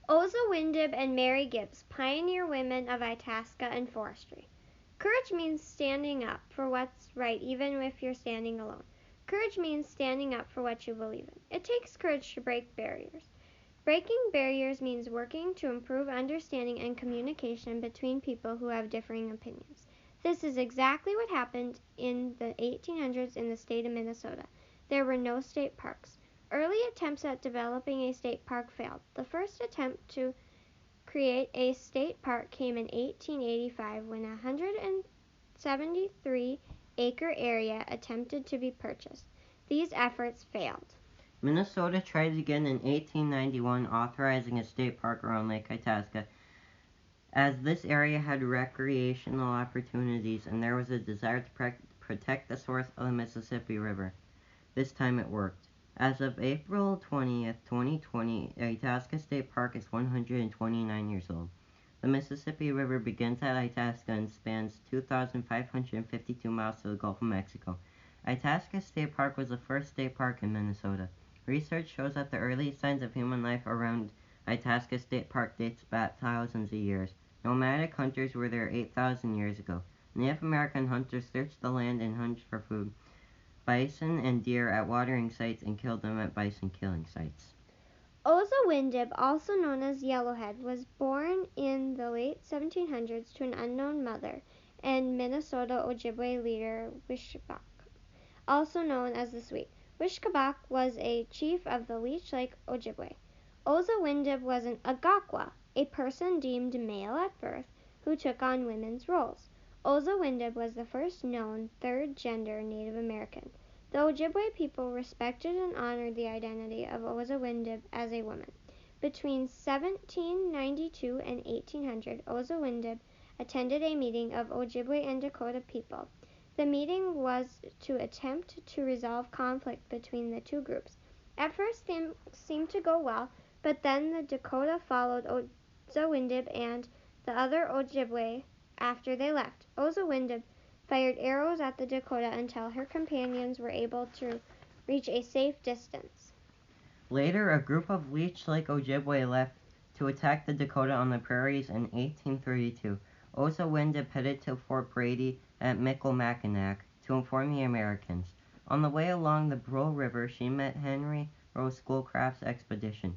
Oza Windib and Mary Gibbs, pioneer women of Itasca and forestry. Courage means standing up for what's right even if you're standing alone. Courage means standing up for what you believe in. It takes courage to break barriers. Breaking barriers means working to improve understanding and communication between people who have differing opinions. This is exactly what happened in the 1800s in the state of Minnesota. There were no state parks. Early attempts at developing a state park failed. The first attempt to create a state park came in 1885 when a 173-acre area attempted to be purchased. These efforts failed. Minnesota tried again in 1891, authorizing a state park around Lake Itasca, as this area had recreational opportunities and there was a desire to protect the source of the Mississippi River. This time it worked. As of April 20th, 2020, Itasca State Park is 129 years old. The Mississippi River begins at Itasca and spans 2,552 miles to the Gulf of Mexico. Itasca State Park was the first state park in Minnesota. Research shows that the earliest signs of human life around Itasca State Park dates back thousands of years. Nomadic hunters were there 8,000 years ago. Native American hunters searched the land and hunted for food, bison and deer at watering sites, and killed them at bison killing sites. Oza Windib, also known as Yellowhead, was born in the late 1700s to an unknown mother and Minnesota Ojibwe leader Wishkobak, also known as the Sweet. Wishkobak was a chief of the Leech Lake Ojibwe. Oza Windib was an Agakwa, a person deemed male at birth who took on women's roles. Oza Windib was the first known third-gender Native American. The Ojibwe people respected and honored the identity of Oza Windib as a woman. Between 1792 and 1800, Oza Windib attended a meeting of Ojibwe and Dakota people. The meeting was to attempt to resolve conflict between the two groups. At first, things seemed to go well, but then the Dakota followed Oza Windib and the other Ojibwe after they left. Oza Windib fired arrows at the Dakota until her companions were able to reach a safe distance. Later, a group of Leech Lake Ojibwe left to attack the Dakota on the prairies in 1832. Oza Windib headed to Fort Brady at Michilimackinac to inform the Americans. On the way along the Pearl River, she met Henry Rowe Schoolcraft's expedition.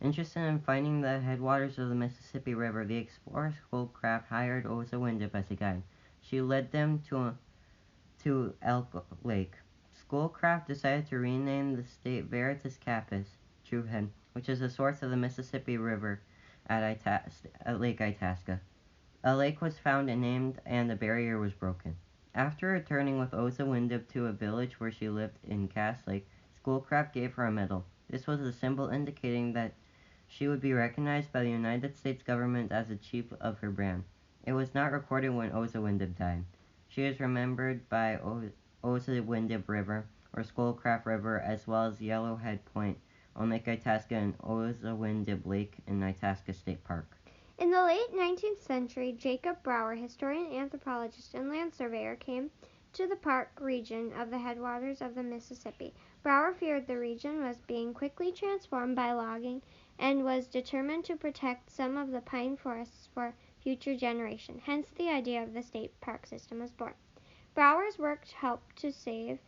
Interested in finding the headwaters of the Mississippi River, the explorer Schoolcraft hired Oza Windib as a guide. She led them to Elk Lake. Schoolcraft decided to rename the state Veritas Capus, Truehead, which is the source of the Mississippi River at Lake Itasca. A lake was found and named, and the barrier was broken. After returning with Oza Windib to a village where she lived in Cass Lake, Schoolcraft gave her a medal. This was a symbol indicating that she would be recognized by the United States government as a chief of her brand. It was not recorded when Oza Windib died. She is remembered by Oza Windib River, or Schoolcraft River, as well as Yellowhead Point on Lake Itasca and Oza Windib Lake in Itasca State Park. In the late 19th century, Jacob Brower, historian, anthropologist, and land surveyor, came to the park region of the headwaters of the Mississippi. Brower feared the region was being quickly transformed by logging and was determined to protect some of the pine forests for future generations. Hence, the idea of the state park system was born. Brower's work helped to save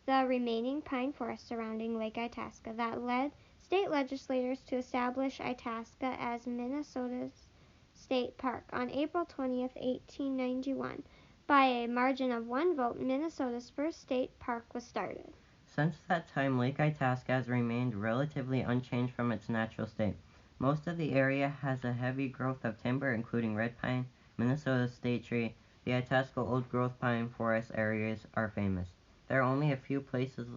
the remaining pine forests surrounding Lake Itasca that led state legislators to establish Itasca as Minnesota's State Park on April 20th, 1891. By a margin of 1 vote, Minnesota's first state park was started. Since that time, Lake Itasca has remained relatively unchanged from its natural state. Most of the area has a heavy growth of timber, including red pine, Minnesota state tree. The Itasca old-growth pine forest areas are famous. There are only a few places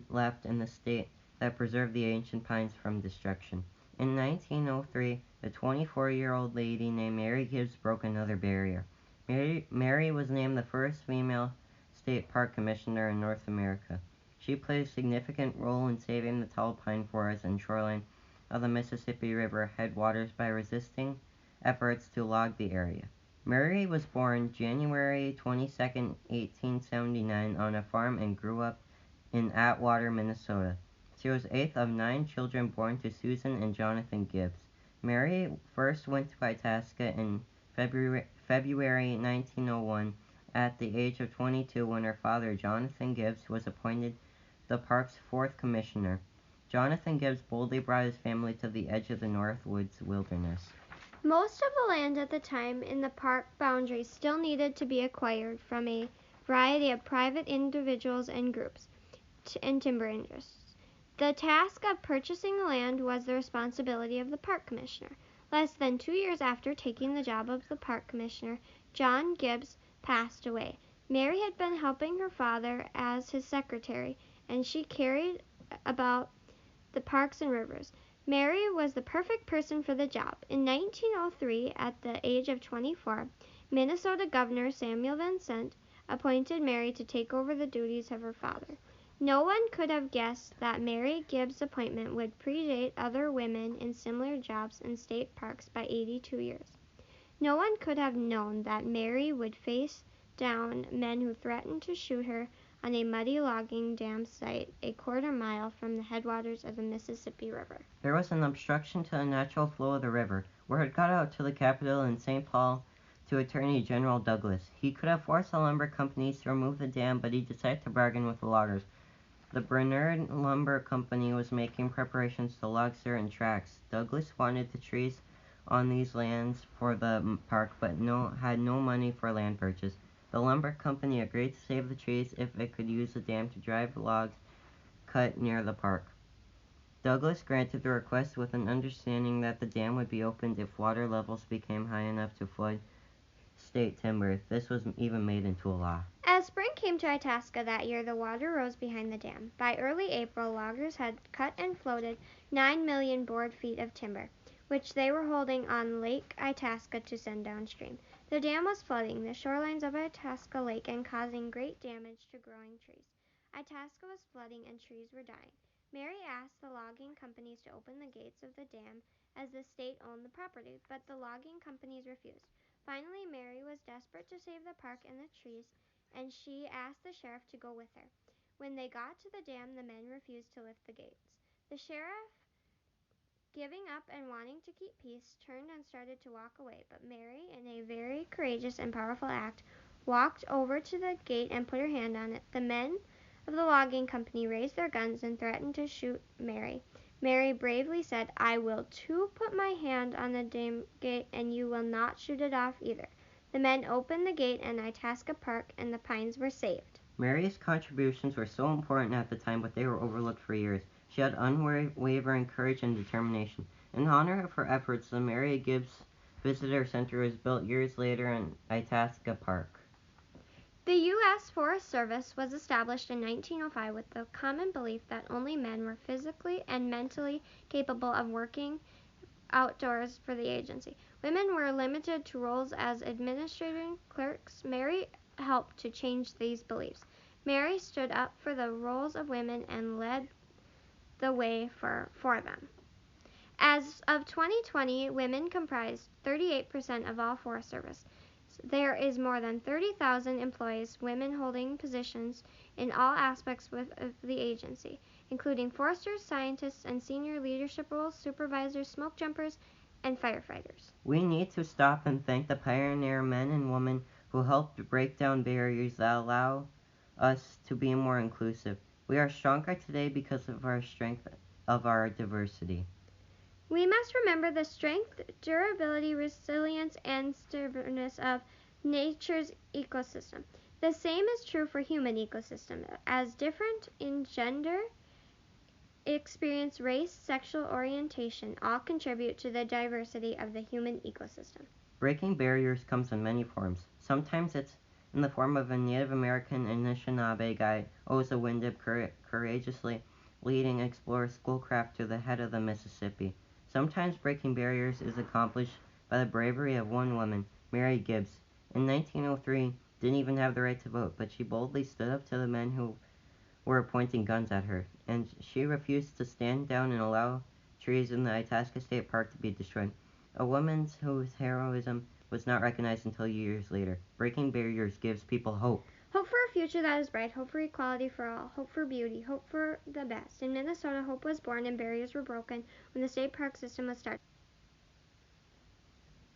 left in the state that preserve the ancient pines from destruction. In 1903, a 24-year-old lady named Mary Gibbs broke another barrier. Mary was named the first female state park commissioner in North America. She played a significant role in saving the tall pine forests and shoreline of the Mississippi River headwaters by resisting efforts to log the area. Mary was born January 22, 1879, on a farm and grew up in Atwater, Minnesota. She was eighth of 9 children born to Susan and Jonathan Gibbs. Mary first went to Itasca in February 1901 at the age of 22 when her father, Jonathan Gibbs, was appointed the park's fourth commissioner. Jonathan Gibbs boldly brought his family to the edge of the Northwoods Wilderness. Most of the land at the time in the park boundaries still needed to be acquired from a variety of private individuals and groups and timber interests. The task of purchasing the land was the responsibility of the park commissioner. Less than 2 years after taking the job of the park commissioner, John Gibbs passed away. Mary had been helping her father as his secretary, and she cared about the parks and rivers. Mary was the perfect person for the job. In 1903, at the age of 24, Minnesota Governor Samuel Vincent appointed Mary to take over the duties of her father. No one could have guessed that Mary Gibbs' appointment would predate other women in similar jobs in state parks by 82 years. No one could have known that Mary would face down men who threatened to shoot her on a muddy logging dam site a quarter-mile from the headwaters of the Mississippi River. There was an obstruction to the natural flow of the river. Word got out to the Capitol in St. Paul to Attorney General Douglas. He could have forced the lumber companies to remove the dam, but he decided to bargain with the loggers. The Bernard Lumber Company was making preparations to log certain tracts. Douglas wanted the trees on these lands for the park, but had no money for land purchase. The lumber company agreed to save the trees if it could use the dam to drive logs cut near the park. Douglas granted the request with an understanding that the dam would be opened if water levels became high enough to flood state timber. This was even made into a law. As spring came to Itasca that year, the water rose behind the dam. By early April, loggers had cut and floated 9 million board feet of timber, which they were holding on Lake Itasca to send downstream. The dam was flooding the shorelines of Itasca Lake and causing great damage to growing trees. Itasca was flooding and trees were dying. Mary asked the logging companies to open the gates of the dam as the state owned the property, but the logging companies refused. Finally, Mary was desperate to save the park and the trees, and she asked the sheriff to go with her. When they got to the dam, the men refused to lift the gates. The sheriff, giving up and wanting to keep peace, turned and started to walk away, but Mary, in a very courageous and powerful act, walked over to the gate and put her hand on it. The men of the logging company raised their guns and threatened to shoot Mary. Mary bravely said, "I will too put my hand on the dam gate, and you will not shoot it off either." The men opened the gate and Itasca Park and the pines were saved. Mary's contributions were so important at the time, but they were overlooked for years. She had unwavering courage and determination. In honor of her efforts, the Mary Gibbs Visitor Center was built years later in Itasca Park. The U.S. Forest Service was established in 1905 with the common belief that only men were physically and mentally capable of working outdoors for the agency. Women were limited to roles as administrative clerks. Mary helped to change these beliefs. Mary stood up for the roles of women and led the way for them. As of 2020, women comprised 38% of all Forest Service. There is more than 30,000 employees, women holding positions in all aspects of the agency, including foresters, scientists, and senior leadership roles, supervisors, smoke jumpers, and firefighters. We need to stop and thank the pioneer men and women who helped break down barriers that allow us to be more inclusive. We are stronger today because of our strength of our diversity. We must remember the strength, durability, resilience, and stubbornness of nature's ecosystem. The same is true for human ecosystem, as different in gender, experience, race, sexual orientation all contribute to the diversity of the human ecosystem. Breaking barriers comes in many forms. Sometimes it's in the form of a Native American Anishinaabe guide, Oza Windib, courageously leading explorers Schoolcraft to the head of the Mississippi. Sometimes breaking barriers is accomplished by the bravery of one woman, Mary Gibbs. In 1903, didn't even have the right to vote, but she boldly stood up to the men who were pointing guns at her, and she refused to stand down and allow trees in the Itasca State Park to be destroyed. A woman whose heroism was not recognized until years later. Breaking barriers gives people hope. Hope for a future that is bright, hope for equality for all, hope for beauty, hope for the best. In Minnesota, hope was born and barriers were broken when the state park system was started.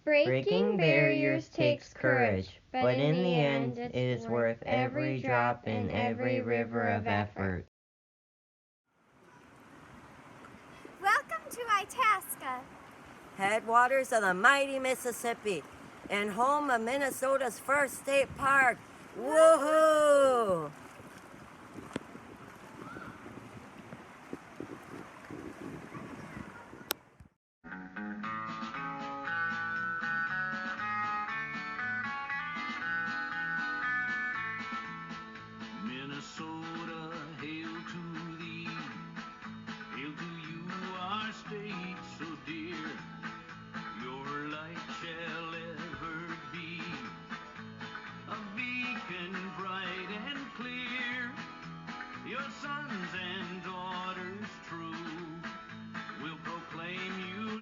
Breaking barriers takes courage, but in the end, it is worth every drop and every river of effort. Welcome to Itasca, headwaters of the mighty Mississippi, and home of Minnesota's first state park. Woohoo!